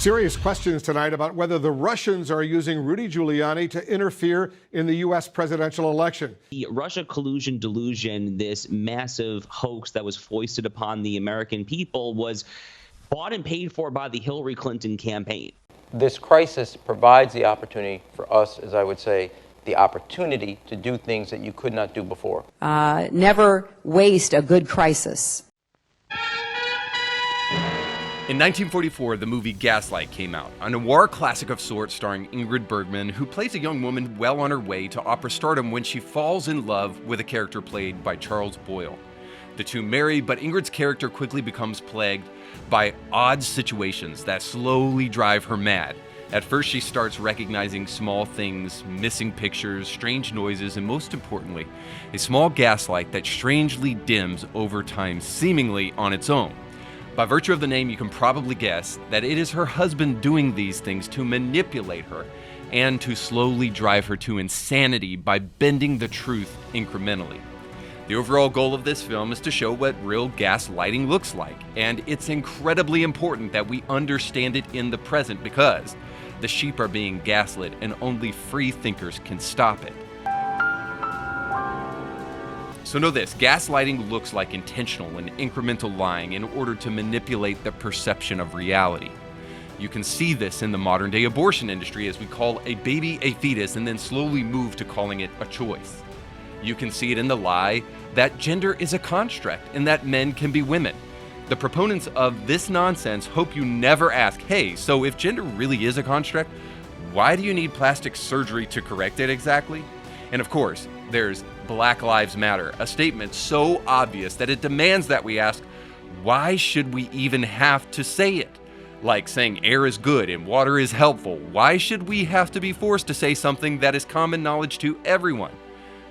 Serious questions tonight about whether the Russians are using Rudy Giuliani to interfere in the U.S. presidential election. The Russia collusion delusion, this massive hoax that was foisted upon the American people, was bought and paid for by the Hillary Clinton campaign. This crisis provides the opportunity for us, as I would say, the opportunity to do things that you could not do before. Never waste a good crisis. In 1944, the movie Gaslight came out, a noir classic of sorts starring Ingrid Bergman, who plays a young woman well on her way to opera stardom when she falls in love with a character played by Charles Boyle. The two marry, but Ingrid's character quickly becomes plagued by odd situations that slowly drive her mad. At first, she starts recognizing small things, missing pictures, strange noises, and most importantly, a small gaslight that strangely dims over time, seemingly on its own. By virtue of the name, you can probably guess that it is her husband doing these things to manipulate her and to slowly drive her to insanity by bending the truth incrementally. The overall goal of this film is to show what real gaslighting looks like, and it's incredibly important that we understand it in the present because the sheep are being gaslit and only free thinkers can stop it. So know this, gaslighting looks like intentional and incremental lying in order to manipulate the perception of reality. You can see this in the modern day abortion industry as we call a baby a fetus and then slowly move to calling it a choice. You can see it in the lie that gender is a construct and that men can be women. The proponents of this nonsense hope you never ask, hey, so if gender really is a construct, why do you need plastic surgery to correct it exactly? And of course, there's Black Lives Matter, a statement so obvious that it demands that we ask, why should we even have to say it? Like saying air is good and water is helpful, why should we have to be forced to say something that is common knowledge to everyone?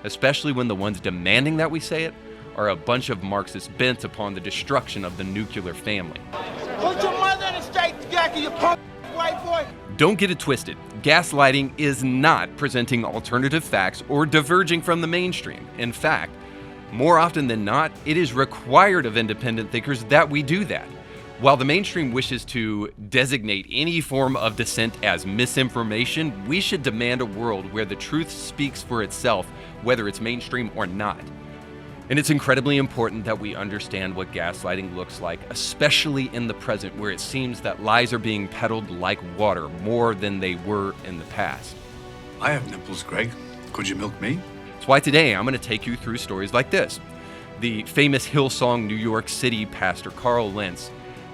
Especially when the ones demanding that we say it are a bunch of Marxists bent upon the destruction of the nuclear family. Put your mother in the straight jacket, you punk white boy. Don't get it twisted. Gaslighting is not presenting alternative facts or diverging from the mainstream. In fact, more often than not, it is required of independent thinkers that we do that. While the mainstream wishes to designate any form of dissent as misinformation, we should demand a world where the truth speaks for itself, whether it's mainstream or not. And it's incredibly important that we understand what gaslighting looks like, especially in the present, where it seems that lies are being peddled like water more than they were in the past. I have nipples, Greg. Could you milk me? That's why today I'm going to take you through stories like this. The famous Hillsong, New York City pastor Carl Lentz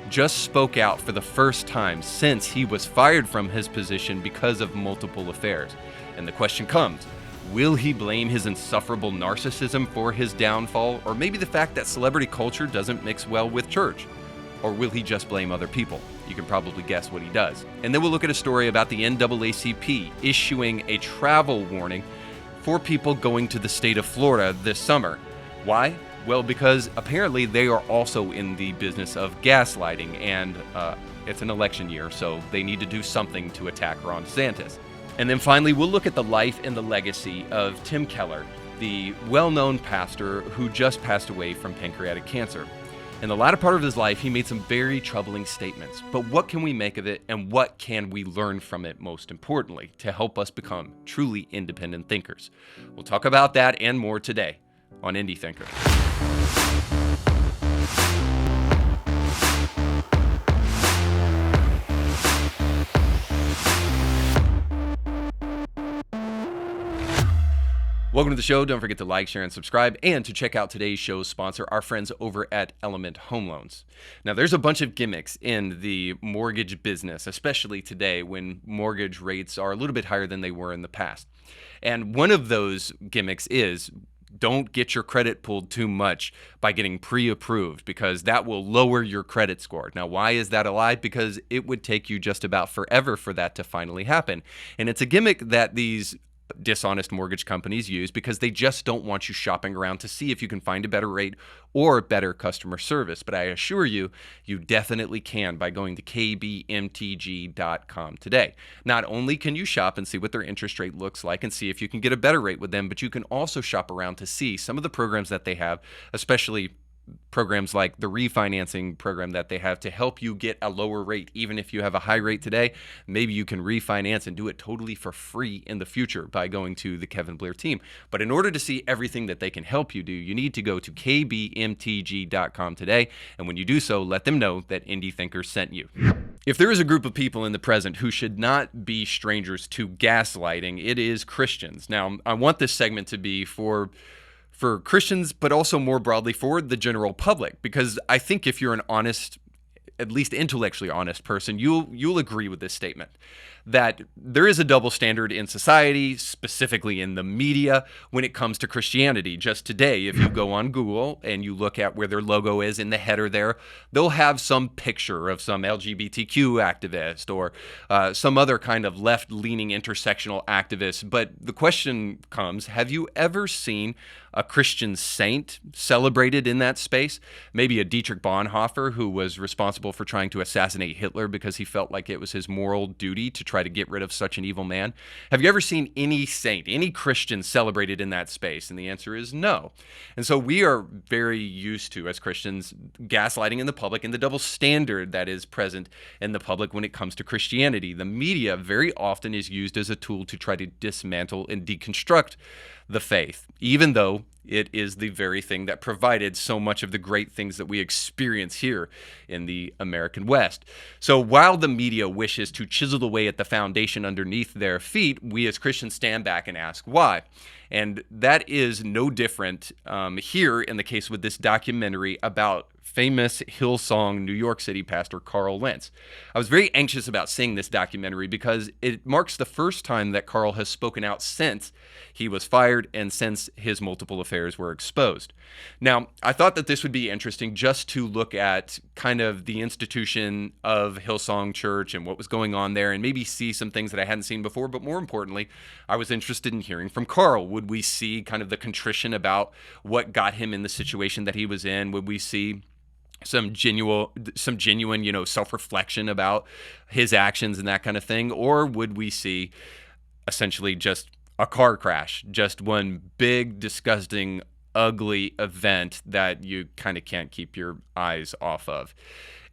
just spoke out for the first time since he was fired from his position because of multiple affairs. And the question comes, will he blame his insufferable narcissism for his downfall, or maybe the fact that celebrity culture doesn't mix well with church? Or will he just blame other people? You can probably guess what he does. And then we'll look at a story about the NAACP issuing a travel warning for people going to the state of Florida this summer. Why? Well, because apparently they are also in the business of gaslighting, and it's an election year, so they need to do something to attack Ron DeSantis. And then finally, we'll look at the life and the legacy of Tim Keller, the well-known pastor who just passed away from pancreatic cancer. In the latter part of his life, he made some very troubling statements. But what can we make of it, and what can we learn from it, most importantly, to help us become truly independent thinkers? We'll talk about that and more today on Indie Thinker. Welcome to the show. Don't forget to like, share, and subscribe, and to check out today's show's sponsor, our friends over at Element Home Loans. Now, there's a bunch of gimmicks in the mortgage business, especially today when mortgage rates are a little bit higher than they were in the past. And one of those gimmicks is don't get your credit pulled too much by getting pre-approved, because that will lower your credit score. Now, why is that a lie? Because it would take you just about forever for that to finally happen. And it's a gimmick that these dishonest mortgage companies use because they just don't want you shopping around to see if you can find a better rate or better customer service. But I assure you, you definitely can by going to kbmtg.com today. Not only can you shop and see what their interest rate looks like and see if you can get a better rate with them, but you can also shop around to see some of the programs that they have, especially programs like the refinancing program that they have to help you get a lower rate. Even if you have a high rate today, maybe you can refinance and do it totally for free in the future by going to the Kevin Blair team. But in order to see everything that they can help you do, you need to go to kbmtg.com today. And when you do so, let them know that Indie Thinkers sent you. If there is a group of people in the present who should not be strangers to gaslighting, it is Christians. Now, I want this segment to be for Christians, but also more broadly for the general public, because I think if you're an honest, at least intellectually honest person, you'll agree with this statement, that there is a double standard in society, specifically in the media, when it comes to Christianity. Just today, if you go on Google and you look at where their logo is in the header there, they'll have some picture of some LGBTQ activist or some other kind of left-leaning intersectional activist. But the question comes, have you ever seen a Christian saint celebrated in that space? Maybe a Dietrich Bonhoeffer, who was responsible for trying to assassinate Hitler because he felt like it was his moral duty to try to get rid of such an evil man. Have you ever seen any saint, any Christian celebrated in that space? And the answer is no. And so we are very used to, as Christians, gaslighting in the public and the double standard that is present in the public when it comes to Christianity. The media very often is used as a tool to try to dismantle and deconstruct the faith, even though it is the very thing that provided so much of the great things that we experience here in the American West. So while the media wishes to chisel away at the foundation underneath their feet, we as Christians stand back and ask why. And that is no different here in the case with this documentary about famous Hillsong New York City pastor Carl Lentz. I was very anxious about seeing this documentary because it marks the first time that Carl has spoken out since he was fired and since his multiple affairs were exposed. Now, I thought that this would be interesting just to look at kind of the institution of Hillsong Church and what was going on there and maybe see some things that I hadn't seen before. But more importantly, I was interested in hearing from Carl. Would we see kind of the contrition about what got him in the situation that he was in? Would we see some genuine, self-reflection about his actions and that kind of thing? Or would we see essentially just a car crash, just one big, disgusting, ugly event that you kind of can't keep your eyes off of?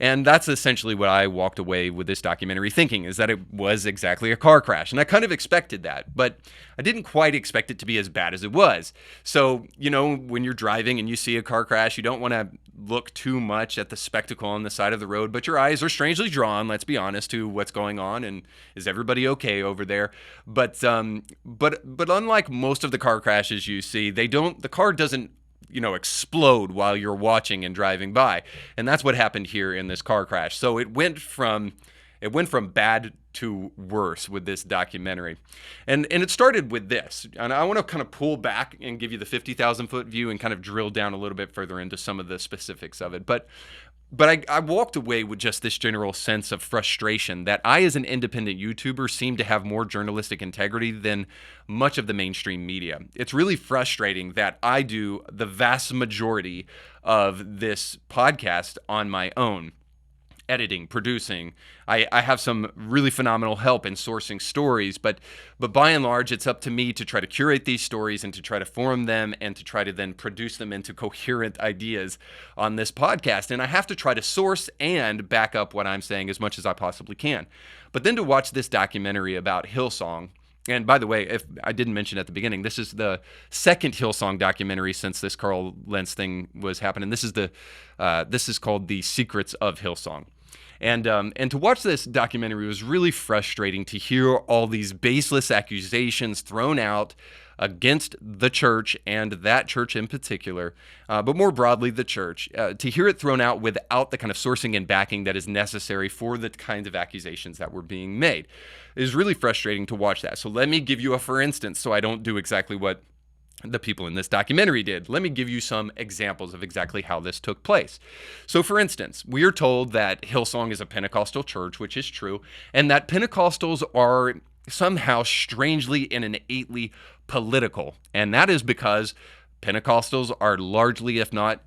And that's essentially what I walked away with this documentary thinking, is that it was exactly a car crash. And I kind of expected that, but I didn't quite expect it to be as bad as it was. So, when you're driving and you see a car crash, you don't want to look too much at the spectacle on the side of the road, but your eyes are strangely drawn, let's be honest, to what's going on and is everybody okay over there? But unlike most of the car crashes you see, the car doesn't explode while you're watching and driving by. And that's what happened here in this car crash. So it went from bad to worse with this documentary. And it started with this. And I want to kind of pull back and give you the 50,000 foot view and kind of drill down a little bit further into some of the specifics of it. But I walked away with just this general sense of frustration that I, as an independent YouTuber, seem to have more journalistic integrity than much of the mainstream media. It's really frustrating that I do the vast majority of this podcast on my own. Editing, producing. I have some really phenomenal help in sourcing stories, but by and large, it's up to me to try to curate these stories and to try to form them and to try to then produce them into coherent ideas on this podcast. And I have to try to source and back up what I'm saying as much as I possibly can. But then to watch this documentary about Hillsong, and by the way, if I didn't mention at the beginning, this is the second Hillsong documentary since this Carl Lentz thing was happening. This is called The Secrets of Hillsong. And to watch this documentary was really frustrating to hear all these baseless accusations thrown out against the church and that church in particular, but more broadly the church, to hear it thrown out without the kind of sourcing and backing that is necessary for the kinds of accusations that were being made. It is really frustrating to watch that. So let me give you a for instance so I don't do exactly what the people in this documentary did. Let me give you some examples of exactly how this took place. So for instance, we are told that Hillsong is a Pentecostal church, which is true, and that Pentecostals are somehow strangely and innately political. And that is because Pentecostals are largely, if not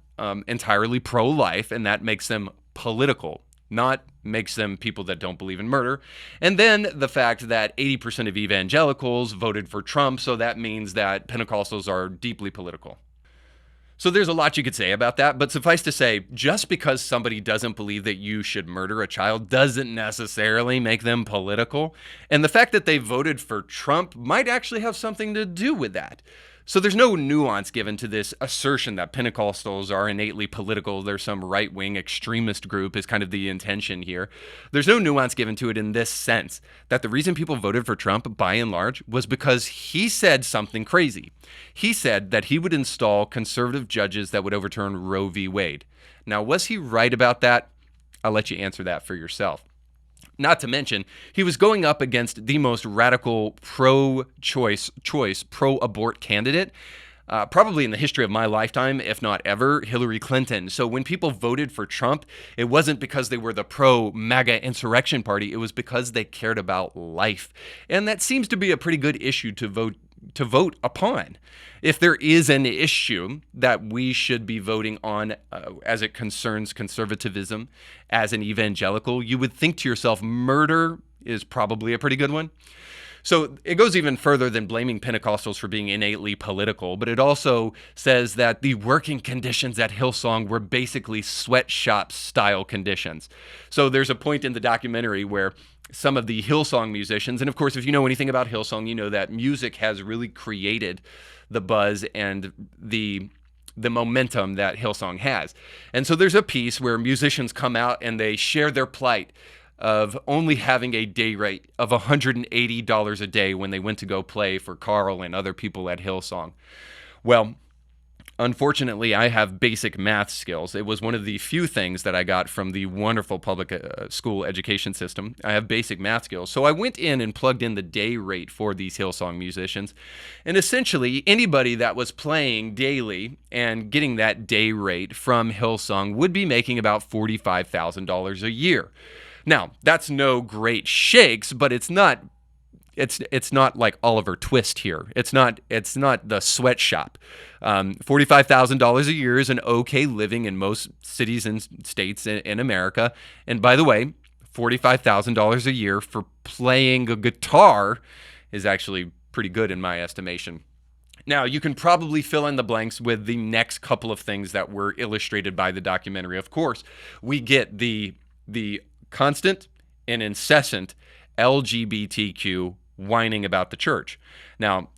entirely, pro-life, and that makes them political, not makes them people that don't believe in murder. And then the fact that 80% of evangelicals voted for Trump, so that means that Pentecostals are deeply political. So there's a lot you could say about that, but suffice to say, just because somebody doesn't believe that you should murder a child doesn't necessarily make them political. And the fact that they voted for Trump might actually have something to do with that. So there's no nuance given to this assertion that Pentecostals are innately political. There's some right-wing extremist group is kind of the intention here. There's no nuance given to it in this sense, that the reason people voted for Trump, by and large, was because he said something crazy. He said that he would install conservative judges that would overturn Roe v. Wade. Now, was he right about that? I'll let you answer that for yourself. Not to mention, he was going up against the most radical pro-choice, pro-abort candidate, probably in the history of my lifetime, if not ever, Hillary Clinton. So when people voted for Trump, it wasn't because they were the pro-MAGA insurrection party. It was because they cared about life. And that seems to be a pretty good issue to vote upon. If there is an issue that we should be voting on as it concerns conservatism as an evangelical, you would think to yourself, murder is probably a pretty good one. So it goes even further than blaming Pentecostals for being innately political, but it also says that the working conditions at Hillsong were basically sweatshop style conditions. So there's a point in the documentary where some of the Hillsong musicians, and of course, if you know anything about Hillsong, you know that music has really created the buzz and the momentum that Hillsong has. And so there's a piece where musicians come out and they share their plight of only having a day rate of $180 a day when they went to go play for Carl and other people at Hillsong. Well, unfortunately, I have basic math skills. It was one of the few things that I got from the wonderful public school education system. I have basic math skills. So I went in and plugged in the day rate for these Hillsong musicians. And essentially, anybody that was playing daily and getting that day rate from Hillsong would be making about $45,000 a year. Now, that's no great shakes, but it's not like Oliver Twist here. It's not the sweatshop. $45,000 a year is an okay living in most cities and states in America. And by the way, $45,000 a year for playing a guitar is actually pretty good in my estimation. Now, you can probably fill in the blanks with the next couple of things that were illustrated by the documentary. Of course, we get the constant and incessant LGBTQ whining about the church. Now,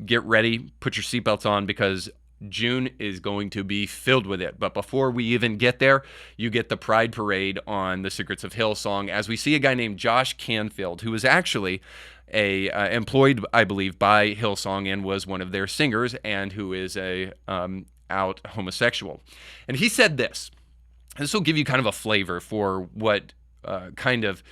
get ready, put your seatbelts on, because June is going to be filled with it. But before we even get there, you get the Pride Parade on the Secrets of Hillsong, as we see a guy named Josh Canfield, who is actually employed, I believe, by Hillsong and was one of their singers, and who is a out homosexual. And he said this. This will give you kind of a flavor for what kind of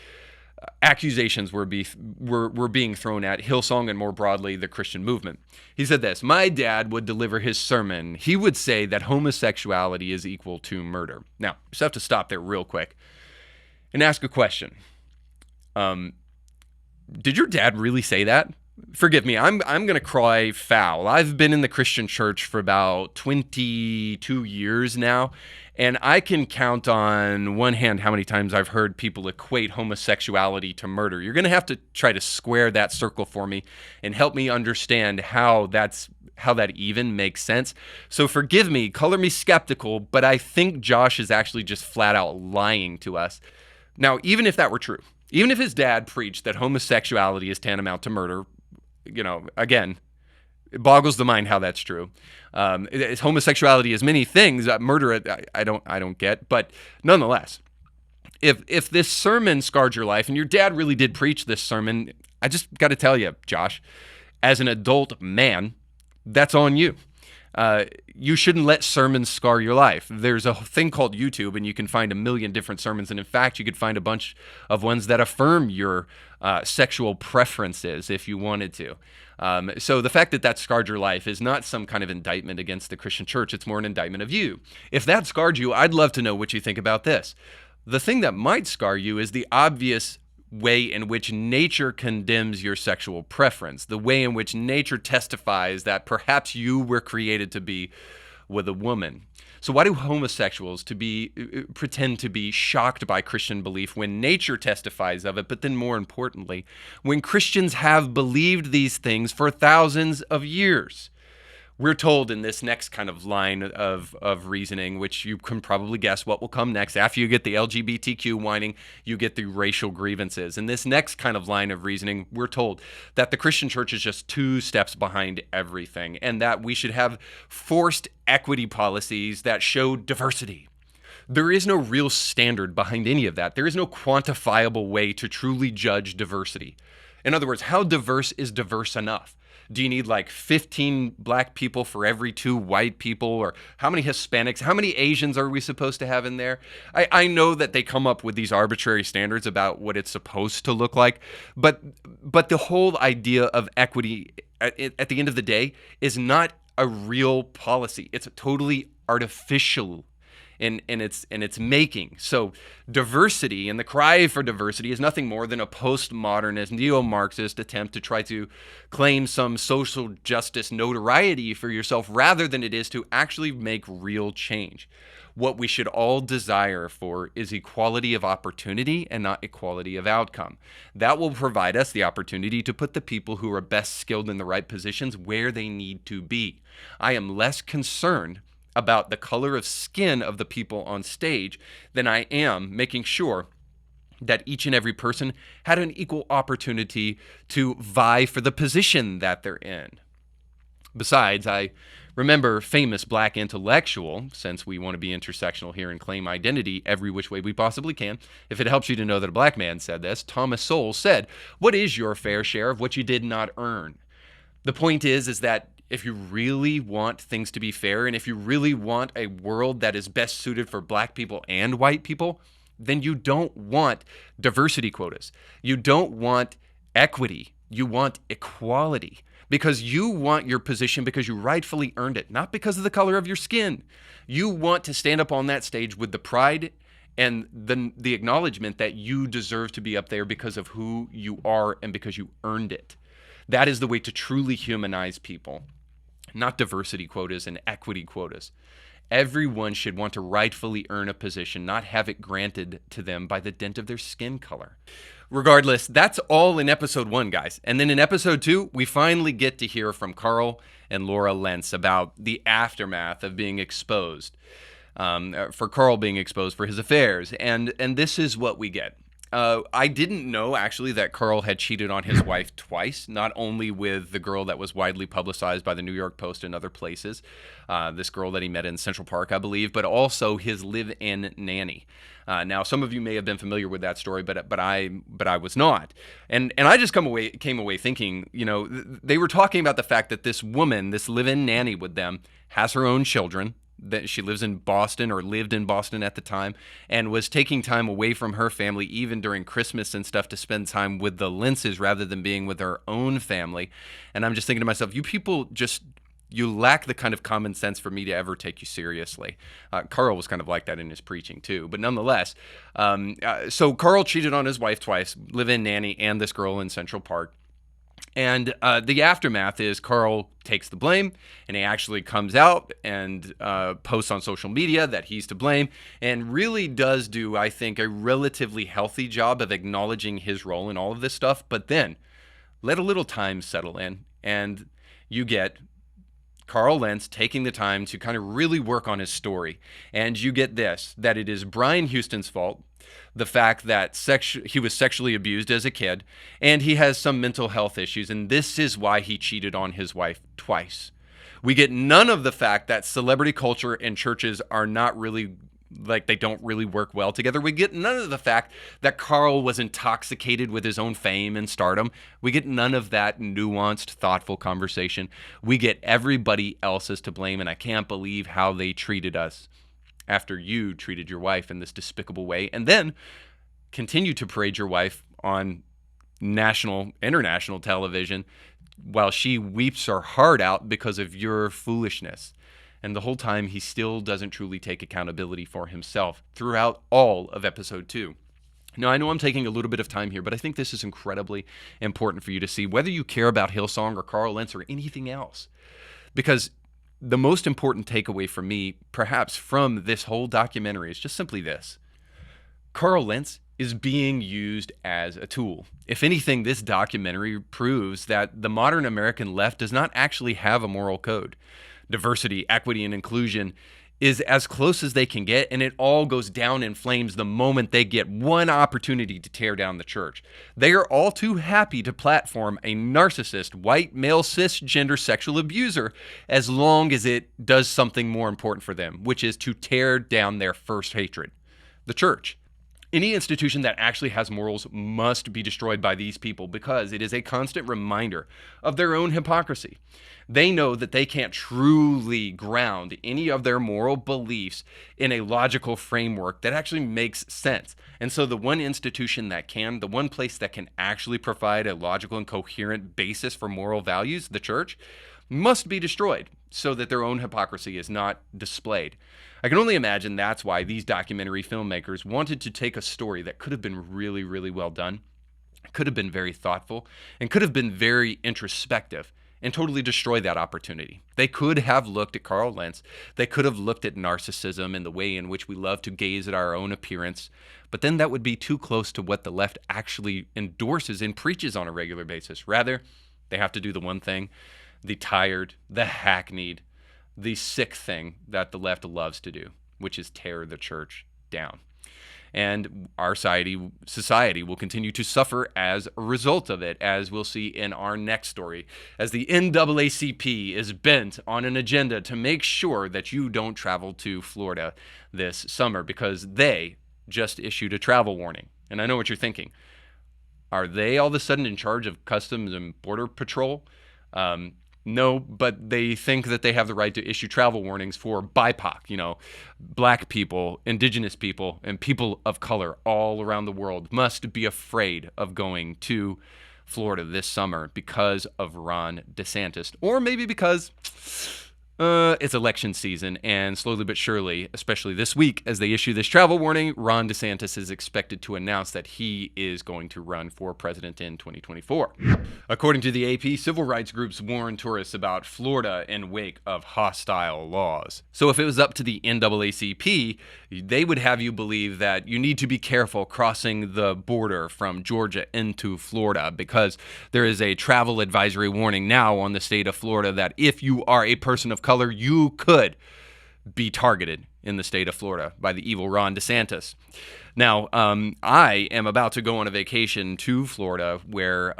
accusations were being thrown at Hillsong and more broadly the Christian movement. He said this: "My dad would deliver his sermon. He would say that homosexuality is equal to murder." Now, just have to stop there real quick and ask a question. Did your dad really say that? Forgive me, I'm going to cry foul. I've been in the Christian church for about 22 years now, and I can count on one hand how many times I've heard people equate homosexuality to murder. You're going to have to try to square that circle for me and help me understand how that even makes sense. So forgive me, color me skeptical, but I think Josh is actually just flat out lying to us. Now, even if that were true, even if his dad preached that homosexuality is tantamount to murder, again, it boggles the mind how that's true. Homosexuality is many things. Murder, I don't get. But nonetheless, if this sermon scarred your life, and your dad really did preach this sermon, I just got to tell you, Josh, as an adult man, that's on you. You shouldn't let sermons scar your life. There's a thing called YouTube, and you can find a million different sermons. And in fact, you could find a bunch of ones that affirm your sexual preferences if you wanted to. So the fact that scarred your life is not some kind of indictment against the Christian church. It's more an indictment of you. If that scarred you, I'd love to know what you think about this. The thing that might scar you is the obvious way in which nature condemns your sexual preference, the way in which nature testifies that perhaps you were created to be with a woman. So why do homosexuals pretend to be shocked by Christian belief when nature testifies of it, but then more importantly, when Christians have believed these things for thousands of years? We're told in this next kind of line of reasoning, which you can probably guess what will come next. After you get the LGBTQ whining, you get the racial grievances. In this next kind of line of reasoning, we're told that the Christian church is just 2 steps behind everything, and that we should have forced equity policies that show diversity. There is no real standard behind any of that. There is no quantifiable way to truly judge diversity. In other words, how diverse is diverse enough? Do you need like 15 black people for every 2 white people? Or how many Hispanics? How many Asians are we supposed to have in there? I know that they come up with these arbitrary standards about what it's supposed to look like, but the whole idea of equity at the end of the day is not a real policy. It's a totally artificial in its making. So diversity and the cry for diversity is nothing more than a postmodernist, neo-Marxist attempt to try to claim some social justice notoriety for yourself rather than it is to actually make real change. What we should all desire for is equality of opportunity and not equality of outcome. That will provide us the opportunity to put the people who are best skilled in the right positions where they need to be. I am less concerned about the color of skin of the people on stage than I am making sure that each and every person had an equal opportunity to vie for the position that they're in. Besides, I remember famous black intellectual, since we want to be intersectional here and claim identity every which way we possibly can, if it helps you to know that a black man said this, Thomas Sowell said, "What is your fair share of what you did not earn?" The point is that if you really want things to be fair, and if you really want a world that is best suited for black people and white people, then you don't want diversity quotas. You don't want equity. You want equality. Because you want your position because you rightfully earned it, not because of the color of your skin. You want to stand up on that stage with the pride and the acknowledgement that you deserve to be up there because of who you are and because you earned it. That is the way to truly humanize people, not diversity quotas and equity quotas. Everyone should want to rightfully earn a position, not have it granted to them by the dint of their skin color. Regardless, that's all in episode 1, guys. And then in episode 2, we finally get to hear from Carl and Laura Lentz about the aftermath of being exposed, for Carl being exposed for his affairs. And this is what we get. I didn't know, actually, that Carl had cheated on his wife twice, not only with the girl that was widely publicized by the New York Post and other places, this girl that he met in Central Park, I believe, but also his live-in nanny. Now, some of you may have been familiar with that story, but I was not. And I just came away thinking, they were talking about the fact that this woman, this live-in nanny with them, has her own children, that she lives in Boston or lived in Boston at the time and was taking time away from her family even during Christmas and stuff to spend time with the Lentzes rather than being with her own family. And I'm just thinking to myself, you people you lack the kind of common sense for me to ever take you seriously. Carl was kind of like that in his preaching too, but nonetheless. So Carl cheated on his wife twice, live-in nanny and this girl in Central Park. And the aftermath is Carl takes the blame, and he actually comes out and posts on social media that he's to blame, and really does do, I think, a relatively healthy job of acknowledging his role in all of this stuff. But then let a little time settle in, and you get Carl Lentz taking the time to kind of really work on his story. And you get this, that it is Brian Houston's fault, the fact that he was sexually abused as a kid, and he has some mental health issues, and this is why he cheated on his wife twice. We get none of the fact that celebrity culture and churches are not really, they don't really work well together. We get none of the fact that Carl was intoxicated with his own fame and stardom. We get none of that nuanced, thoughtful conversation. We get everybody else is to blame, and I can't believe how they treated us after you treated your wife in this despicable way, and then continue to parade your wife on national, international television while she weeps her heart out because of your foolishness. And the whole time, he still doesn't truly take accountability for himself throughout all of episode 2. Now, I know I'm taking a little bit of time here, but I think this is incredibly important for you to see, whether you care about Hillsong or Carl Lentz or anything else. Because the most important takeaway for me, perhaps from this whole documentary, is just simply this. Carl Lentz is being used as a tool. If anything, this documentary proves that the modern American left does not actually have a moral code. Diversity, equity, and inclusion is as close as they can get, and it all goes down in flames the moment they get one opportunity to tear down the church. They are all too happy to platform a narcissist, white, male, cisgender sexual abuser as long as it does something more important for them, which is to tear down their first hatred, the church. Any institution that actually has morals must be destroyed by these people because it is a constant reminder of their own hypocrisy. They know that they can't truly ground any of their moral beliefs in a logical framework that actually makes sense. And so the one institution that can, the one place that can actually provide a logical and coherent basis for moral values, the church, must be destroyed so that their own hypocrisy is not displayed. I can only imagine that's why these documentary filmmakers wanted to take a story that could have been really, really well done, could have been very thoughtful, and could have been very introspective, and totally destroy that opportunity. They could have looked at Carl Lentz. They could have looked at narcissism and the way in which we love to gaze at our own appearance, but then that would be too close to what the left actually endorses and preaches on a regular basis. Rather, they have to do the one thing, the tired, the hackneyed, the sick thing that the left loves to do, which is tear the church down. And our society will continue to suffer as a result of it, as we'll see in our next story, as the NAACP is bent on an agenda to make sure that you don't travel to Florida this summer because they just issued a travel warning. And I know what you're thinking. Are they all of a sudden in charge of Customs and Border Patrol? No, but they think that they have the right to issue travel warnings for BIPOC, black people, indigenous people, and people of color all around the world must be afraid of going to Florida this summer because of Ron DeSantis, or maybe because it's election season, and slowly but surely, especially this week, as they issue this travel warning, Ron DeSantis is expected to announce that he is going to run for president in 2024. According to the AP, civil rights groups warn tourists about Florida in wake of hostile laws. So if it was up to the NAACP, they would have you believe that you need to be careful crossing the border from Georgia into Florida because there is a travel advisory warning now on the state of Florida that if you are a person of color, you could be targeted in the state of Florida by the evil Ron DeSantis. Now, I am about to go on a vacation to Florida where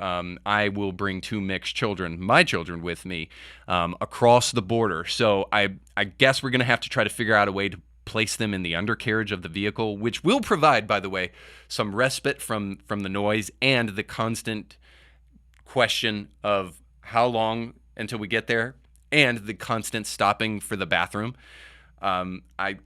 I will bring two mixed children, my children, with me across the border. So I guess we're going to have to try to figure out a way to place them in the undercarriage of the vehicle, which will provide, by the way, some respite from the noise and the constant question of how long until we get there and the constant stopping for the bathroom. I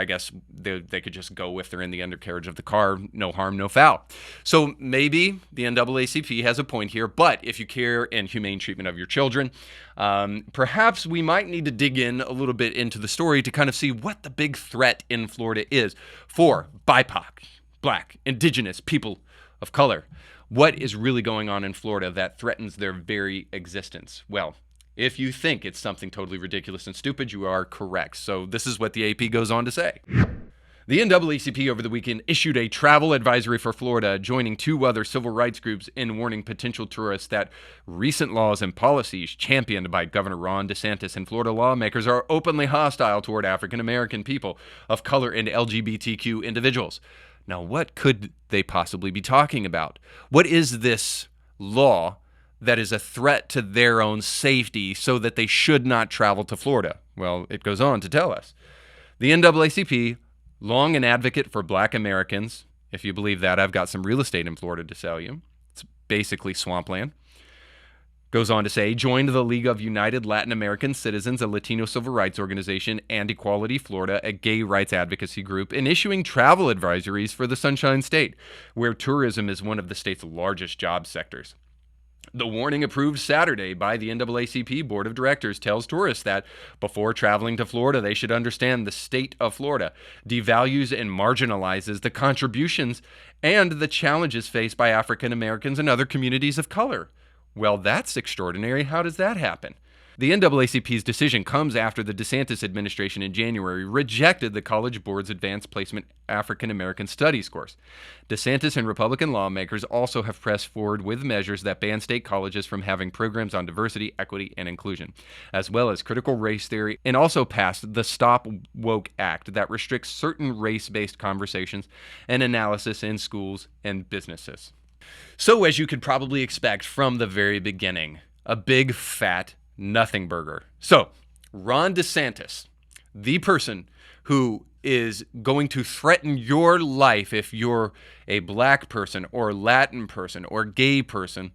guess they could just go if they're in the undercarriage of the car, no harm, no foul. So maybe the NAACP has a point here, but if you care in humane treatment of your children, perhaps we might need to dig in a little bit into the story to kind of see what the big threat in Florida is for BIPOC, black, indigenous people of color. What is really going on in Florida that threatens their very existence? Well, if you think it's something totally ridiculous and stupid, you are correct. So this is what the AP goes on to say. The NAACP over the weekend issued a travel advisory for Florida, joining two other civil rights groups in warning potential tourists that recent laws and policies championed by Governor Ron DeSantis and Florida lawmakers are openly hostile toward African American people of color and LGBTQ individuals. Now, what could they possibly be talking about? What is this law that is a threat to their own safety so that they should not travel to Florida? Well, it goes on to tell us. The NAACP, long an advocate for black Americans, if you believe that, I've got some real estate in Florida to sell you. It's basically swampland. Goes on to say, joined the League of United Latin American Citizens, a Latino civil rights organization, and Equality Florida, a gay rights advocacy group, in issuing travel advisories for the Sunshine State, where tourism is one of the state's largest job sectors. The warning approved Saturday by the NAACP Board of Directors tells tourists that before traveling to Florida, they should understand the state of Florida devalues and marginalizes the contributions and the challenges faced by African Americans and other communities of color. Well, that's extraordinary. How does that happen? The NAACP's decision comes after the DeSantis administration in January rejected the College Board's Advanced Placement African American Studies course. DeSantis and Republican lawmakers also have pressed forward with measures that ban state colleges from having programs on diversity, equity, and inclusion, as well as critical race theory, and also passed the Stop Woke Act that restricts certain race-based conversations and analysis in schools and businesses. So, as you could probably expect from the very beginning, a big, fat nothing burger. So, Ron DeSantis, the person who is going to threaten your life if you're a black person or Latin person or gay person,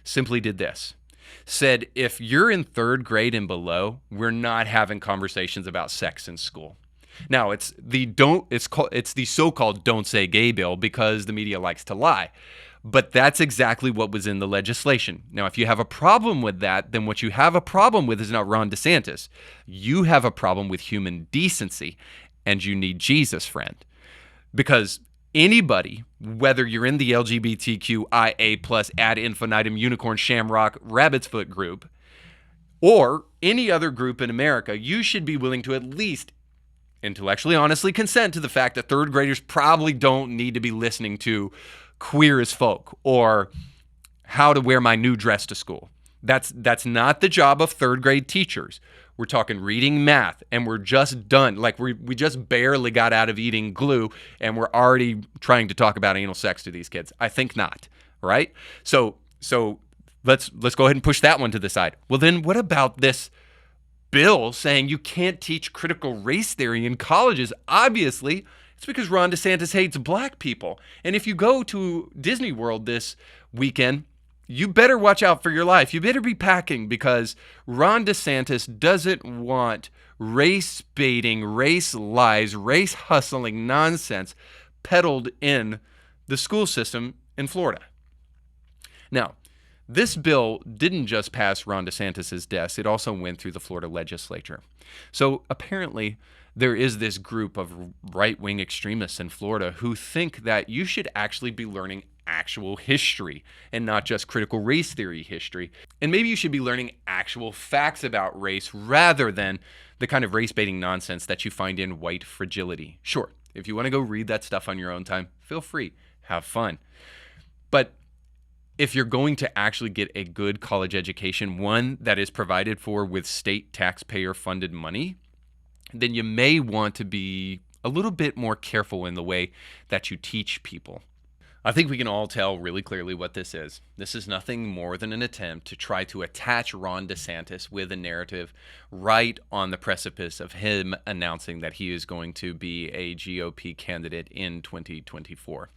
simply did this. Said, if you're in third grade and below, we're not having conversations about sex in school. Now, it's the so-called "Don't Say Gay" bill because the media likes to lie. But that's exactly what was in the legislation. Now, if you have a problem with that, then what you have a problem with is not Ron DeSantis. You have a problem with human decency, and you need Jesus, friend. Because anybody, whether you're in the LGBTQIA plus ad infinitum unicorn shamrock rabbit's foot group, or any other group in America, you should be willing to at least intellectually, honestly consent to the fact that third graders probably don't need to be listening to Queer as Folk or how to wear my new dress to school. That's not the job of third grade teachers. We're talking reading, math, and we're just done. Like we just barely got out of eating glue and we're already trying to talk about anal sex to these kids. I think not, right? So let's go ahead and push that one to the side. Well, then what about this bill saying you can't teach critical race theory in colleges? Obviously, it's because Ron DeSantis hates black people. And if you go to Disney World this weekend, you better watch out for your life. You better be packing because Ron DeSantis doesn't want race baiting, race lies, race hustling nonsense peddled in the school system in Florida. Now, this bill didn't just pass Ron DeSantis' desk, it also went through the Florida legislature. So apparently, there is this group of right-wing extremists in Florida who think that you should actually be learning actual history and not just critical race theory history. And maybe you should be learning actual facts about race rather than the kind of race-baiting nonsense that you find in White Fragility. Sure, if you want to go read that stuff on your own time, feel free, have fun. But if you're going to actually get a good college education, one that is provided for with state taxpayer-funded money, then you may want to be a little bit more careful in the way that you teach people. I think we can all tell really clearly what this is. This is nothing more than an attempt to try to attach Ron DeSantis with a narrative right on the precipice of him announcing that he is going to be a GOP candidate in 2024.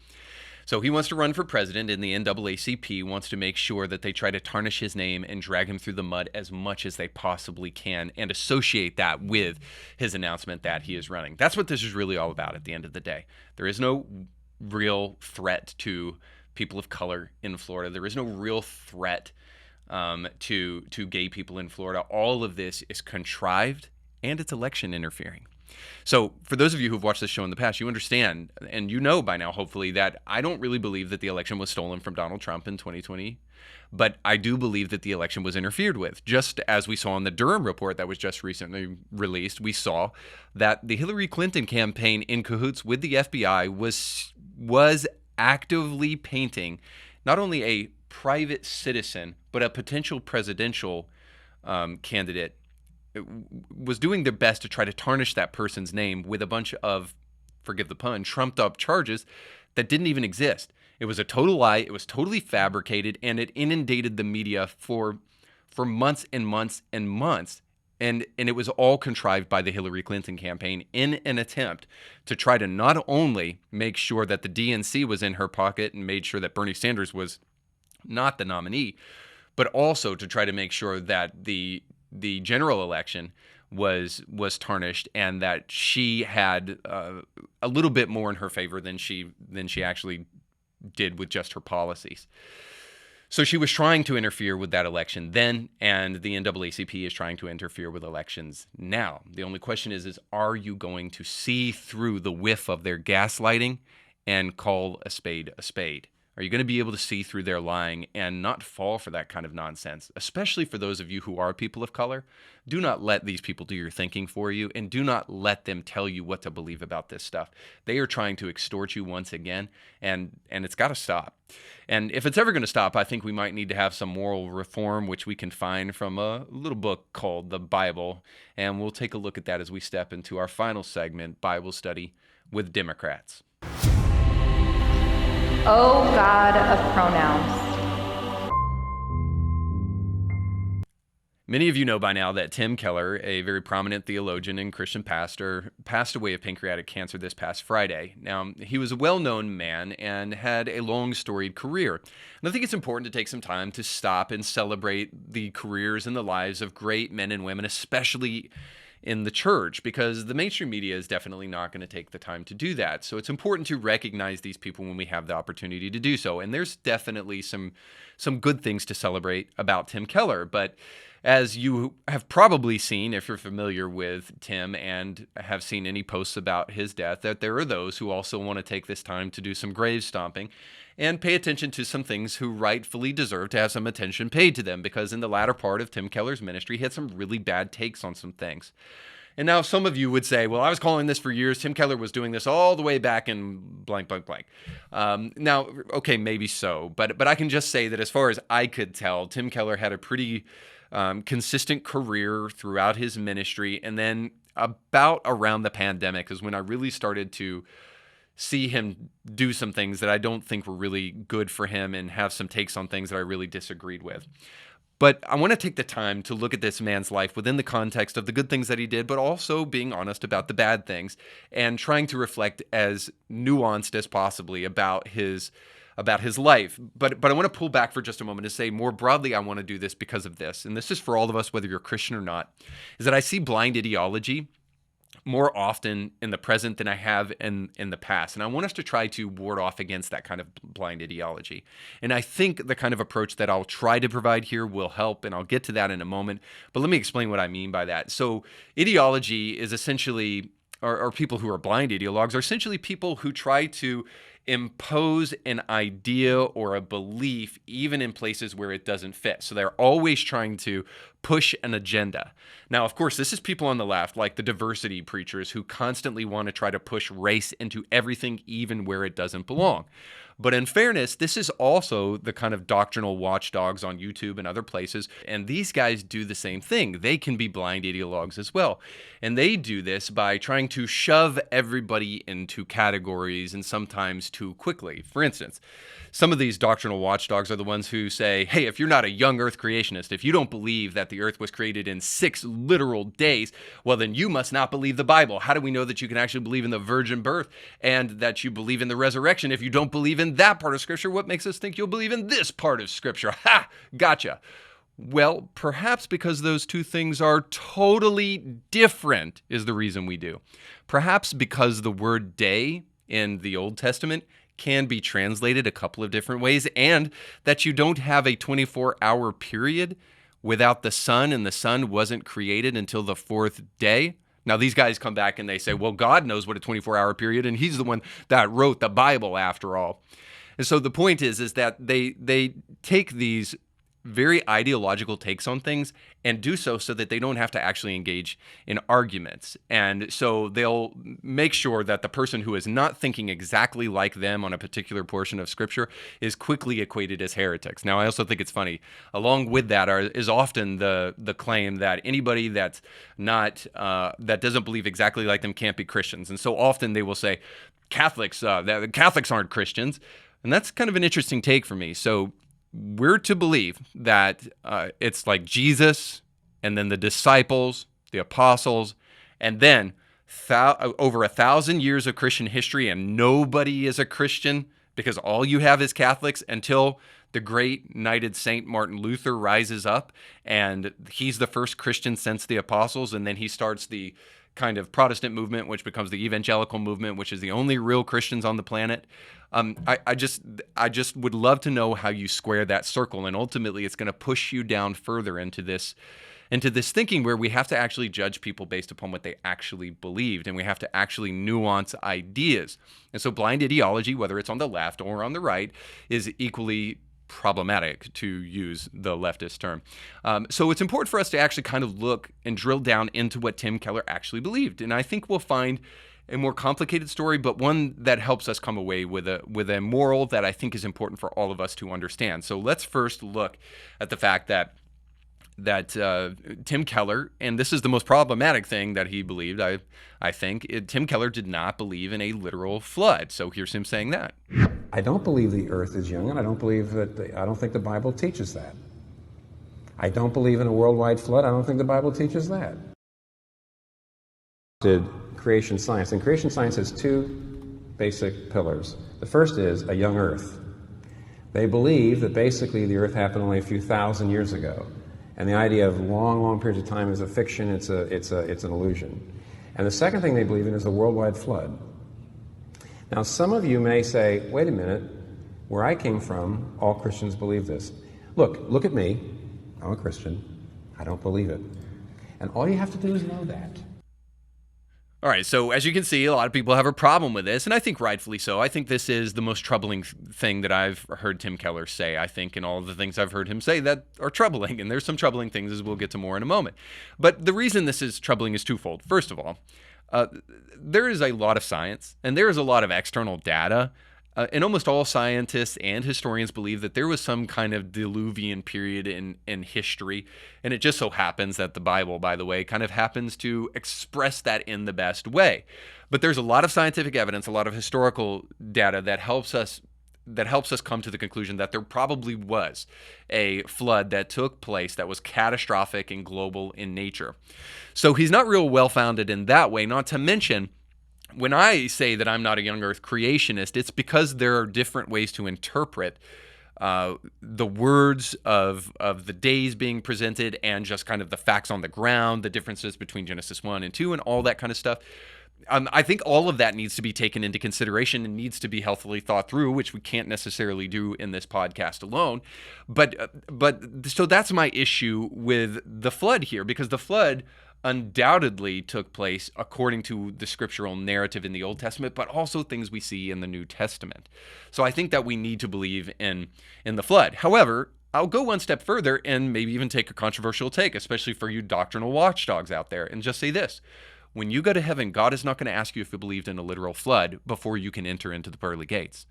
So he wants to run for president, and the NAACP wants to make sure that they try to tarnish his name and drag him through the mud as much as they possibly can and associate that with his announcement that he is running. That's what this is really all about at the end of the day. There is no real threat to people of color in Florida. There is no real threat to gay people in Florida. All of this is contrived, and it's election interfering. So for those of you who've watched this show in the past, you understand, and you know by now, hopefully, that I don't really believe that the election was stolen from Donald Trump in 2020, but I do believe that the election was interfered with. Just as we saw in the Durham report that was just recently released, we saw that the Hillary Clinton campaign in cahoots with the FBI was actively painting not only a private citizen, but a potential presidential candidate, was doing their best to try to tarnish that person's name with a bunch of, forgive the pun, trumped up charges that didn't even exist. It was a total lie. It was totally fabricated, and it inundated the media for months and months and months. And it was all contrived by the Hillary Clinton campaign in an attempt to try to not only make sure that the DNC was in her pocket and made sure that Bernie Sanders was not the nominee, but also to try to make sure that the general election was tarnished and that she had a little bit more in her favor than she actually did with just her policies. So she was trying to interfere with that election then, and the NAACP is trying to interfere with elections now. The only question is are you going to see through the whiff of their gaslighting and call a spade a spade? Are you going to be able to see through their lying and not fall for that kind of nonsense? Especially for those of you who are people of color, do not let these people do your thinking for you, and do not let them tell you what to believe about this stuff. They are trying to extort you once again, and it's got to stop. And if it's ever going to stop, I think we might need to have some moral reform, which we can find from a little book called the Bible, and we'll take a look at that as we step into our final segment, Bible Study with Democrats. Oh, God of pronouns. Many of you know by now that Tim Keller, a very prominent theologian and Christian pastor, passed away of pancreatic cancer this past Friday. Now, he was a well-known man and had a long, storied career. And I think it's important to take some time to stop and celebrate the careers and the lives of great men and women, especially in the church, because the mainstream media is definitely not going to take the time to do that. So it's important to recognize these people when we have the opportunity to do so. And there's definitely some good things to celebrate about Tim Keller. But as you have probably seen, if you're familiar with Tim and have seen any posts about his death, that there are those who also want to take this time to do some grave stomping and pay attention to some things who rightfully deserve to have some attention paid to them, because in the latter part of Tim Keller's ministry, he had some really bad takes on some things. And now some of you would say, well, I was calling this for years. Tim Keller was doing this all the way back in blank, blank, blank. Now, okay, maybe so. But I can just say that as far as I could tell, Tim Keller had a pretty consistent career throughout his ministry. And then about around the pandemic is when I really started to see him do some things that I don't think were really good for him and have some takes on things that I really disagreed with. But I want to take the time to look at this man's life within the context of the good things that he did, but also being honest about the bad things and trying to reflect as nuanced as possibly about his life. But I want to pull back for just a moment to say more broadly, I want to do this because of this. And this is for all of us, whether you're Christian or not, is that I see blind ideology more often in the present than I have in the past. And I want us to try to ward off against that kind of blind ideology. And I think the kind of approach that I'll try to provide here will help, and I'll get to that in a moment. But let me explain what I mean by that. So ideology is essentially, or people who are blind ideologues are essentially people who try to impose an idea or a belief even in places where it doesn't fit. So they're always trying to push an agenda. Now, of course, this is people on the left, like the diversity preachers, who constantly want to try to push race into everything, even where it doesn't belong. But in fairness, this is also the kind of doctrinal watchdogs on YouTube and other places, and these guys do the same thing. They can be blind ideologues as well. And they do this by trying to shove everybody into categories, and sometimes too quickly. For instance, some of these doctrinal watchdogs are the ones who say, hey, if you're not a young earth creationist, if you don't believe that the earth was created in 6 literal days, well, then you must not believe the Bible. How do we know that you can actually believe in the virgin birth and that you believe in the resurrection if you don't believe in that part of Scripture? What makes us think you'll believe in this part of Scripture? Ha! Gotcha. Well, perhaps because those two things are totally different is the reason we do. Perhaps because the word day in the Old Testament can be translated a couple of different ways, and that you don't have a 24-hour period without the sun, and the sun wasn't created until the 4th day. Now, these guys come back and they say, well, God knows what a 24-hour period, and he's the one that wrote the Bible after all. And so the point is that they take these very ideological takes on things and do so that they don't have to actually engage in arguments. And so they'll make sure that the person who is not thinking exactly like them on a particular portion of Scripture is quickly equated as heretics. Now, I also think it's funny. Along with that is often the claim that anybody that's not that doesn't believe exactly like them can't be Christians. And so often they will say Catholics that Catholics aren't Christians, and that's kind of an interesting take for me. So we're to believe that it's like Jesus and then the disciples, the apostles, and then over 1,000 years of Christian history, and nobody is a Christian because all you have is Catholics until the great knighted Saint Martin Luther rises up, and he's the first Christian since the apostles, and then he starts the kind of Protestant movement, which becomes the evangelical movement, which is the only real Christians on the planet. I just would love to know how you square that circle, and ultimately it's going to push you down further into this into this thinking where we have to actually judge people based upon what they actually believed, and we have to actually nuance ideas. And so blind ideology, whether it's on the left or on the right, is equally problematic, to use the leftist term. So it's important for us to actually kind of look and drill down into what Tim Keller actually believed. And I think we'll find a more complicated story, but one that helps us come away with a moral that I think is important for all of us to understand. So let's first look at the fact that Tim Keller, and this is the most problematic thing that he believed, I think, Tim Keller did not believe in a literal flood. So here's him saying that. I don't believe the earth is young, and I don't think the Bible teaches that. I don't believe in a worldwide flood. I don't think the Bible teaches that. Creation science, and creation science has two basic pillars. The first is a young earth. They believe that basically the earth happened only a few thousand years ago, and the idea of long periods of time is a fiction. It's an illusion. And the second thing they believe in is a worldwide flood. Now, some of you may say, wait a minute, where I came from, all Christians believe this. Look at me. I'm a Christian. I don't believe it. And all you have to do is know that. All right, so as you can see, a lot of people have a problem with this, and I think rightfully so. I think this is the most troubling thing that I've heard Tim Keller say, I think, and all of the things I've heard him say that are troubling, and there's some troubling things, as we'll get to more in a moment. But the reason this is troubling is twofold. First of all, there is a lot of science, and there is a lot of external data, and almost all scientists and historians believe that there was some kind of diluvian period in history, and it just so happens that the Bible, by the way, kind of happens to express that in the best way. But there's a lot of scientific evidence, a lot of historical data that helps us come to the conclusion that there probably was a flood that took place that was catastrophic and global in nature. So he's not real well-founded in that way, not to mention, when I say that I'm not a young earth creationist, it's because there are different ways to interpret the words of the days being presented and just kind of the facts on the ground, the differences between Genesis 1 and 2 and all that kind of stuff. I think all of that needs to be taken into consideration and needs to be healthily thought through, which we can't necessarily do in this podcast alone. But so that's my issue with the flood here, because the flood undoubtedly took place according to the scriptural narrative in the Old Testament, but also things we see in the New Testament. So I think that we need to believe in the flood. However, I'll go one step further and maybe even take a controversial take, especially for you doctrinal watchdogs out there, and just say this. When you go to heaven, God is not going to ask you if you believed in a literal flood before you can enter into the pearly gates.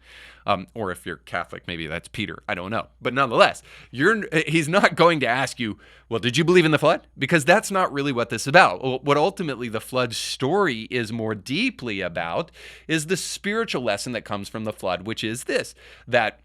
Or if you're Catholic, maybe that's Peter. I don't know. But nonetheless, he's not going to ask you, well, did you believe in the flood? Because that's not really what this is about. What ultimately the flood story is more deeply about is the spiritual lesson that comes from the flood, which is this, that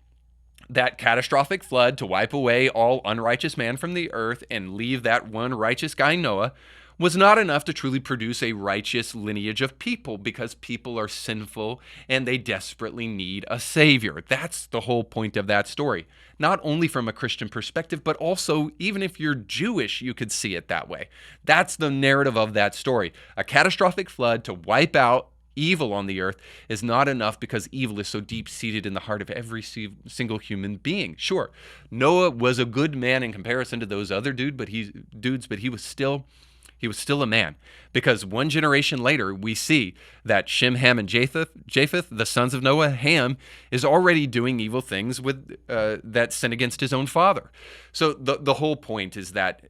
catastrophic flood to wipe away all unrighteous man from the earth and leave that one righteous guy, Noah, was not enough to truly produce a righteous lineage of people, because people are sinful and they desperately need a savior. That's the whole point of that story. Not only from a Christian perspective, but also even if you're Jewish, you could see it that way. That's the narrative of that story. A catastrophic flood to wipe out evil on the earth is not enough, because evil is so deep-seated in the heart of every single human being. Sure, Noah was a good man in comparison to those other dudes, but he was still a man, because one generation later, we see that Shem, Ham, and Japheth, the sons of Noah, Ham, is already doing evil things with that sin against his own father. So the whole point is that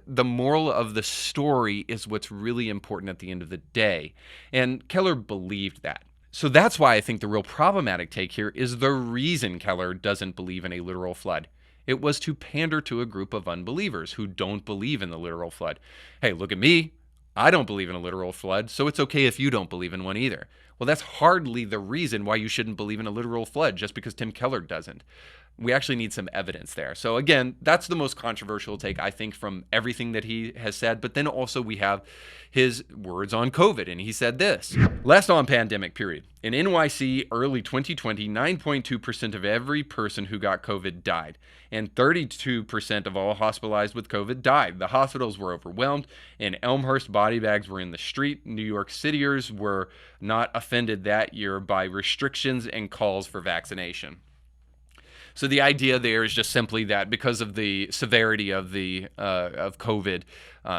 the moral of the story is what's really important at the end of the day. And Keller believed that. So that's why I think the real problematic take here is the reason Keller doesn't believe in a literal flood. It was to pander to a group of unbelievers who don't believe in the literal flood. Hey, look at me. I don't believe in a literal flood, so it's okay if you don't believe in one either. Well, that's hardly the reason why you shouldn't believe in a literal flood, just because Tim Keller doesn't. We actually need some evidence there. So again, that's the most controversial take, I think, from everything that he has said. But then also we have his words on COVID. And he said this: last on pandemic period. In NYC, early 2020, 9.2% of every person who got COVID died. And 32% of all hospitalized with COVID died. The hospitals were overwhelmed. In Elmhurst, body bags were in the street. New York Cityers were not offended that year by restrictions and calls for vaccination. So the idea there is just simply that because of the severity of of COVID,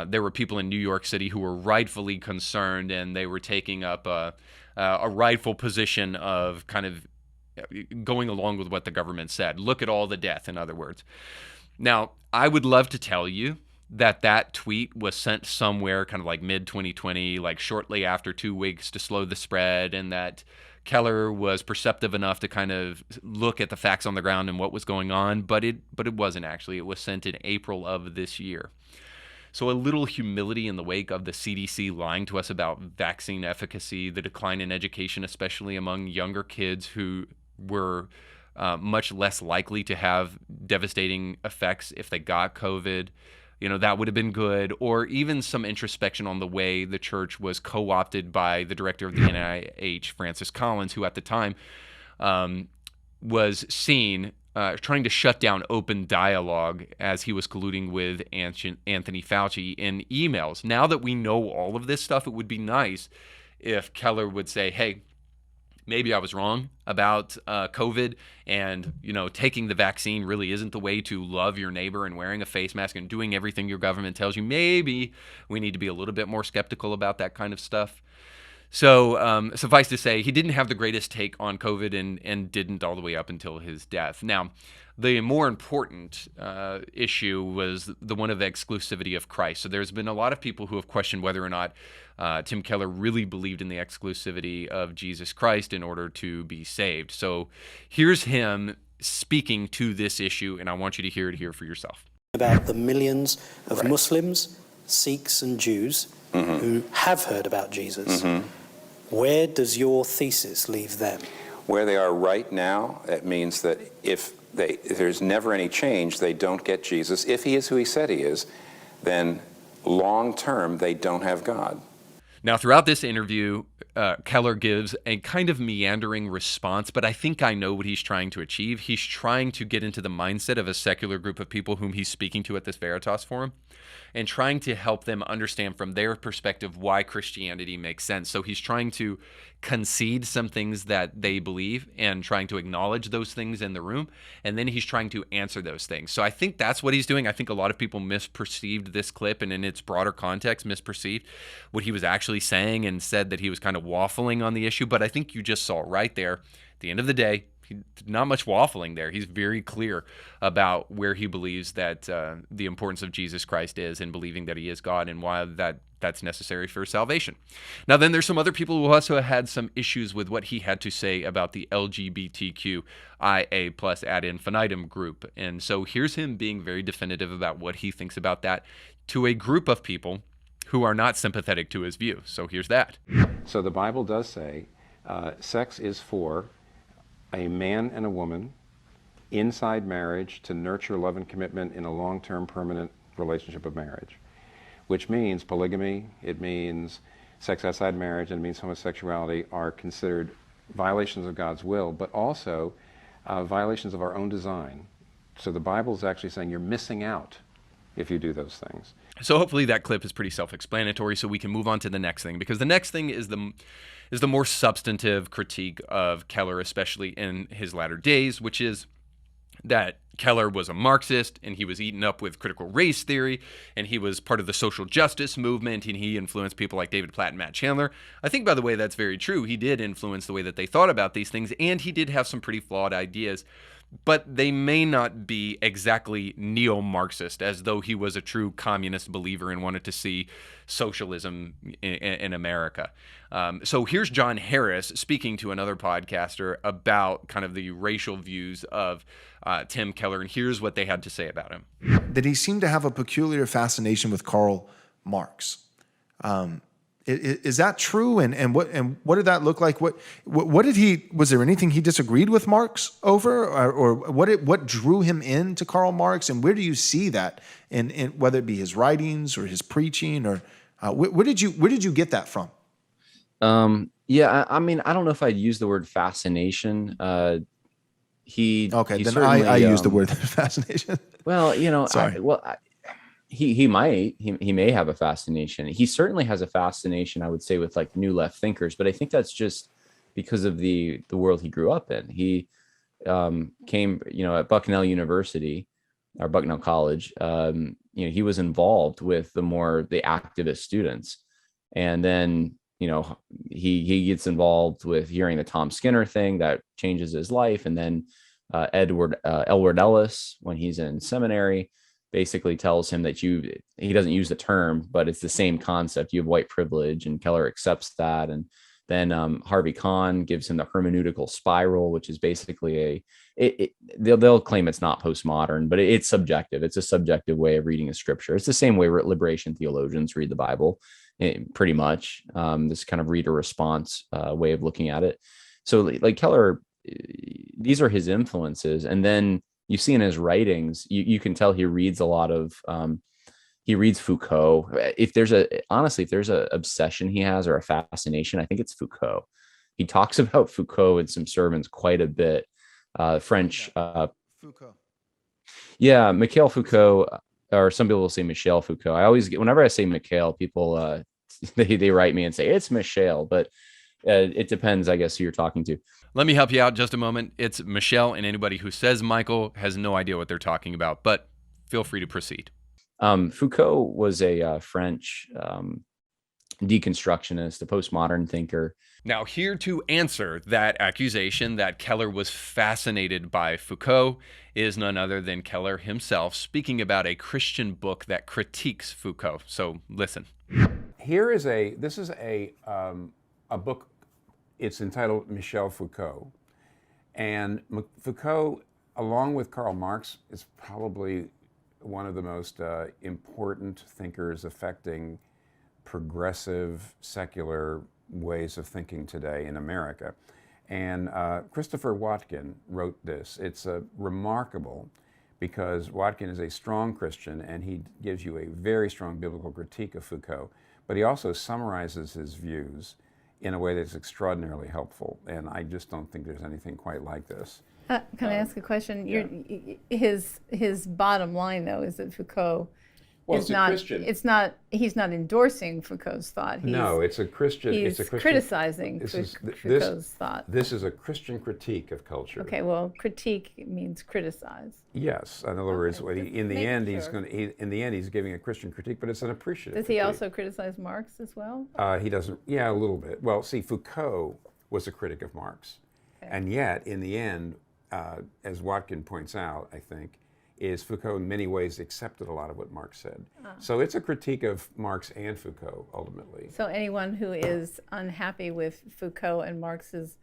there were people in New York City who were rightfully concerned, and they were taking up a rightful position of kind of going along with what the government said. Look at all the death, in other words. Now, I would love to tell you that tweet was sent somewhere kind of like mid-2020, like shortly after 2 weeks to slow the spread, and that Keller was perceptive enough to kind of look at the facts on the ground and what was going on, but it wasn't actually. It was sent in April of this year. So a little humility in the wake of the CDC lying to us about vaccine efficacy, the decline in education, especially among younger kids who were much less likely to have devastating effects if they got COVID. That would have been good. Or even some introspection on the way the church was co-opted by the director of the NIH, Francis Collins, who at the time was seen trying to shut down open dialogue as he was colluding with Anthony Fauci in emails. Now that we know all of this stuff, it would be nice if Keller would say, hey, maybe I was wrong about COVID, and taking the vaccine really isn't the way to love your neighbor, and wearing a face mask and doing everything your government tells you. Maybe we need to be a little bit more skeptical about that kind of stuff. So suffice to say, he didn't have the greatest take on COVID and didn't all the way up until his death. Now, the more important issue was the one of exclusivity of Christ. So there's been a lot of people who have questioned whether or not Tim Keller really believed in the exclusivity of Jesus Christ in order to be saved. So here's him speaking to this issue, and I want you to hear it here for yourself. About the millions of Muslims, Sikhs, and Jews who have heard about Jesus. Where does your thesis leave them? Where they are right now, it means that if there's never any change, they don't get Jesus. If he is who he said he is, then long term, they don't have God. Now, throughout this interview, Keller gives a kind of meandering response, but I think I know what he's trying to achieve. He's trying to get into the mindset of a secular group of people whom he's speaking to at this Veritas Forum, and trying to help them understand from their perspective why Christianity makes sense. So he's trying to concede some things that they believe and trying to acknowledge those things in the room, and then he's trying to answer those things. So I think that's what he's doing. I think a lot of people misperceived this clip, and in its broader context misperceived what he was actually saying and said that he was kind of waffling on the issue. But I think you just saw right there, at the end of the day, not much waffling there. He's very clear about where he believes that the importance of Jesus Christ is, and believing that he is God, and why that's necessary for salvation. Now, then there's some other people who also had some issues with what he had to say about the LGBTQIA plus ad infinitum group. And so here's him being very definitive about what he thinks about that to a group of people who are not sympathetic to his view. So here's that. So the Bible does say sex is for a man and a woman inside marriage to nurture love and commitment in a long-term permanent relationship of marriage, which means polygamy, it means sex outside marriage, and it means homosexuality are considered violations of God's will, but also violations of our own design. So the Bible is actually saying you're missing out if you do those things. So hopefully that clip is pretty self-explanatory, so we can move on to the next thing, because the next thing is the more substantive critique of Keller, especially in his latter days, which is that Keller was a Marxist, and he was eaten up with critical race theory, and he was part of the social justice movement, and he influenced people like David Platt and Matt Chandler. I think, by the way, that's very true. He did influence the way that they thought about these things, and he did have some pretty flawed ideas, but they may not be exactly neo-Marxist, as though he was a true communist believer and wanted to see socialism in America. So here's John Harris speaking to another podcaster about kind of the racial views of Tim Keller, and here's what they had to say about him. That he seemed to have a peculiar fascination with Karl Marx. Is that true? And what did that look like? What did he? Was there anything he disagreed with Marx over, or what drew him into Karl Marx? And where do you see that in whether it be his writings or his preaching, or where did you get that from? Yeah, I mean, I don't know if I'd use the word fascination. He use the word fascination. Well, you know, sorry. He may have a fascination. He certainly has a fascination, I would say, with like new left thinkers, but I think that's just because of the world he grew up in. came, at Bucknell University or Bucknell College. He was involved with the activist students. And then, he gets involved with hearing the Tom Skinner thing that changes his life. And then Elwood Ellis, when he's in seminary, basically tells him that he doesn't use the term, but it's the same concept. You have white privilege, and Keller accepts that. And then Harvey Kahn gives him the hermeneutical spiral, which is basically they'll claim it's not postmodern, but it's subjective. It's a subjective way of reading a scripture. It's the same way liberation theologians read the Bible, pretty much. This kind of reader response way of looking at it. So like Keller, these are his influences. And then you see in his writings, you can tell he reads a lot of, he reads Foucault. If there's a obsession he has or a fascination, I think it's Foucault. He talks about Foucault in some sermons quite a bit. French. Foucault. Yeah, Mikhail Foucault, or some people will say Michel Foucault. Whenever I say Mikhail, people, they write me and say it's Michel, but it depends, I guess, who you're talking to. Let me help you out just a moment. It's Michel, and anybody who says Michael has no idea what they're talking about, but feel free to proceed. Foucault was a French deconstructionist, a postmodern thinker. Now, here to answer that accusation that Keller was fascinated by Foucault is none other than Keller himself, speaking about a Christian book that critiques Foucault. So listen. This is a book. It's entitled Michel Foucault. And Foucault, along with Karl Marx, is probably one of the most important thinkers affecting progressive, secular ways of thinking today in America. And Christopher Watkin wrote this. It's remarkable because Watkin is a strong Christian and he gives you a very strong biblical critique of Foucault, but he also summarizes his views in a way that's extraordinarily helpful. And I just don't think there's anything quite like this. Can I ask a question? Yeah. His bottom line, though, is that Foucault is not. Christian. He's not endorsing Foucault's thought. It's a Christian. He's criticizing Foucault's thought. This is a Christian critique of culture. Okay, well, critique means criticize. Yes, in other words, in the end, he's giving a Christian critique, but it's an appreciative. Does he also criticize Marx as well? He doesn't. Yeah, a little bit. Well, see, Foucault was a critic of Marx, and yet in the end, as Watkin points out, I think, is Foucault in many ways accepted a lot of what Marx said. So it's a critique of Marx and Foucault, ultimately. So anyone who is unhappy with Foucault and Marx's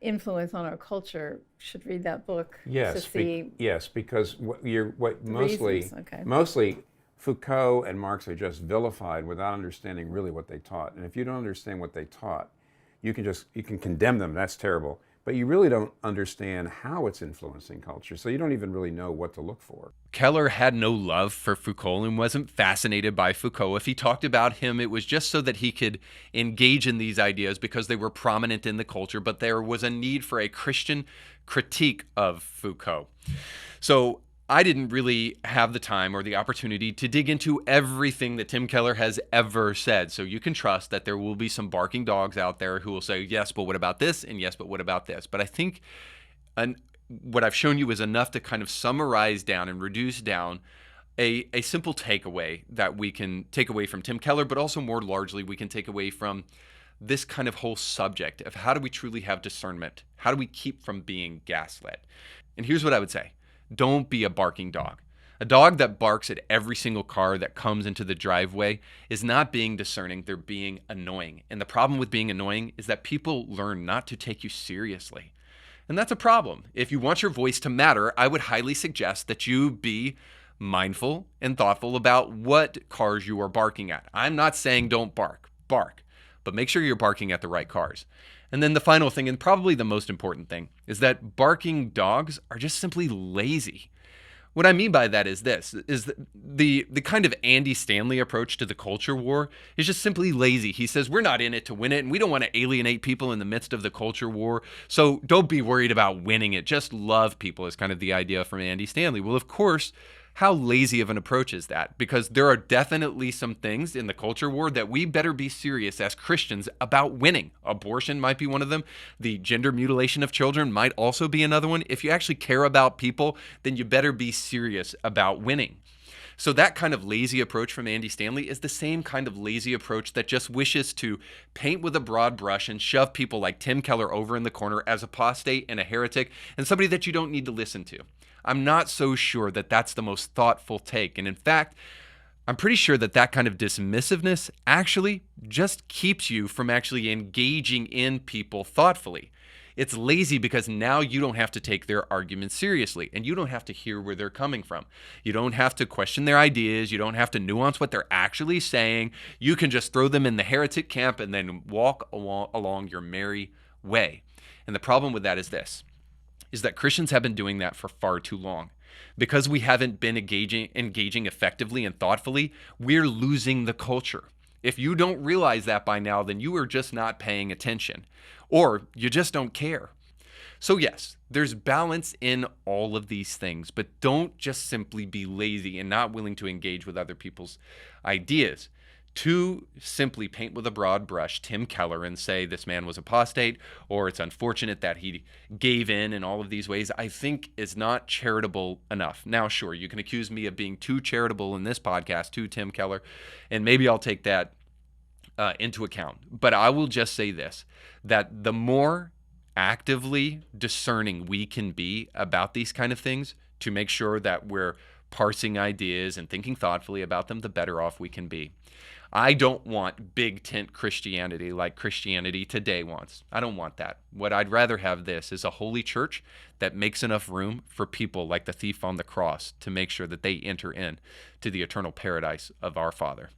influence on our culture should read that book to see. Yes, because mostly Foucault and Marx are just vilified without understanding really what they taught. And if you don't understand what they taught, you can condemn them. That's terrible. But you really don't understand how it's influencing culture, so you don't even really know what to look for. Keller had no love for Foucault and wasn't fascinated by Foucault. If he talked about him, it was just so that he could engage in these ideas because they were prominent in the culture, but there was a need for a Christian critique of Foucault. So I didn't really have the time or the opportunity to dig into everything that Tim Keller has ever said. So you can trust that there will be some barking dogs out there who will say, yes, but what about this? And yes, but what about this? But I think what I've shown you is enough to kind of summarize down and reduce down a simple takeaway that we can take away from Tim Keller, but also more largely we can take away from this kind of whole subject of how do we truly have discernment? How do we keep from being gaslit? And here's what I would say. Don't be a barking dog. A dog that barks at every single car that comes into the driveway is not being discerning, they're being annoying. And the problem with being annoying is that people learn not to take you seriously. And that's a problem. If you want your voice to matter, I would highly suggest that you be mindful and thoughtful about what cars you are barking at. I'm not saying don't bark, but make sure you're barking at the right cars. And then the final thing, and probably the most important thing, is that barking dogs are just simply lazy. What I mean by that is this, is the kind of Andy Stanley approach to the culture war is just simply lazy. He says, we're not in it to win it, and we don't want to alienate people in the midst of the culture war, so don't be worried about winning it. Just love people is kind of the idea from Andy Stanley. Well, of course, How lazy of an approach is that? Because there are definitely some things in the culture war that we better be serious as Christians about winning. Abortion might be one of them. The gender mutilation of children might also be another one. If you actually care about people, then you better be serious about winning. So that kind of lazy approach from Andy Stanley is the same kind of lazy approach that just wishes to paint with a broad brush and shove people like Tim Keller over in the corner as apostate and a heretic and somebody that you don't need to listen to. I'm not so sure that that's the most thoughtful take. And in fact, I'm pretty sure that that kind of dismissiveness actually just keeps you from actually engaging in people thoughtfully. It's lazy because now you don't have to take their arguments seriously and you don't have to hear where they're coming from. You don't have to question their ideas. You don't have to nuance what they're actually saying. You can just throw them in the heretic camp and then walk along your merry way. And the problem with that is this, is that Christians have been doing that for far too long. Because we haven't been engaging effectively and thoughtfully, we're losing the culture. If you don't realize that by now, then you are just not paying attention, or you just don't care. So yes, there's balance in all of these things, but don't just simply be lazy and not willing to engage with other people's ideas. To simply paint with a broad brush Tim Keller and say this man was apostate, or it's unfortunate that he gave in all of these ways, I think is not charitable enough. Now, sure, you can accuse me of being too charitable in this podcast to Tim Keller, and maybe I'll take that into account. But I will just say this, that the more actively discerning we can be about these kind of things to make sure that we're parsing ideas and thinking thoughtfully about them, the better off we can be. I don't want big tent Christianity like Christianity today wants. I don't want that. What I'd rather have this is a holy church that makes enough room for people like the thief on the cross to make sure that they enter in to the eternal paradise of our Father.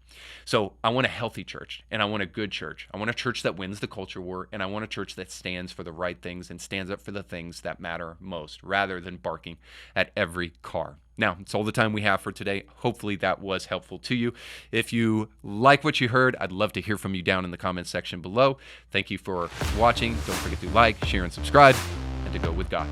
So I want a healthy church, and I want a good church. I want a church that wins the culture war, and I want a church that stands for the right things and stands up for the things that matter most, rather than barking at every car. Now, it's all the time we have for today. Hopefully that was helpful to you. If you like what you heard, I'd love to hear from you down in the comments section below. Thank you for watching. Don't forget to like, share, and subscribe, and to go with God.